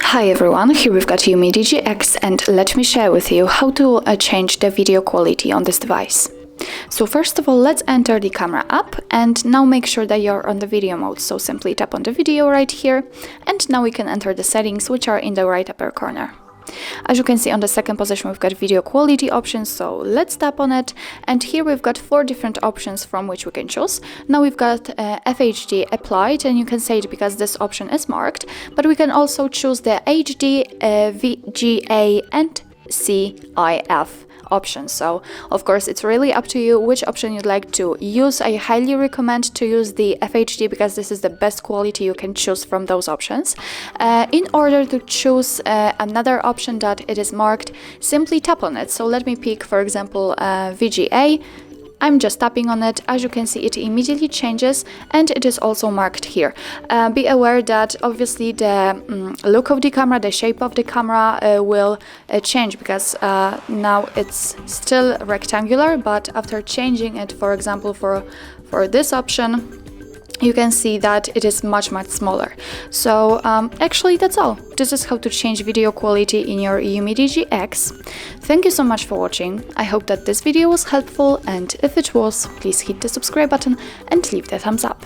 Hi everyone, here we've got UMIDIGI X, and let me share with you how to change the video quality on this device. So first of all, let's enter the camera app, and now make sure that you're on the video mode. So simply tap on the video right here, and now we can enter the settings, which are in the right upper corner. As you can see, on the second position we've got video quality options, so let's tap on it, and here we've got 4 different options from which we can choose. Now we've got FHD applied, and you can say it because this option is marked, but we can also choose the HD, VGA and CIF options. So of course it's really up to you which option you'd like to use. I highly recommend to use the FHD because this is the best quality you can choose from those options. In order to choose another option that it is marked, simply tap on it. So let me pick, for example, VGA. I'm just tapping on it. As you can see, it immediately changes, and it is also marked here. Be aware that obviously the look of the camera, the shape of the camera will change, because now it's still rectangular, but after changing it, for example, for this option, you can see that it is much smaller. So actually that's all. This is how to change video quality in your UMIDIGI X. Thank you so much for watching. I hope that this video was helpful, and if it was, please hit the subscribe button and leave the thumbs up.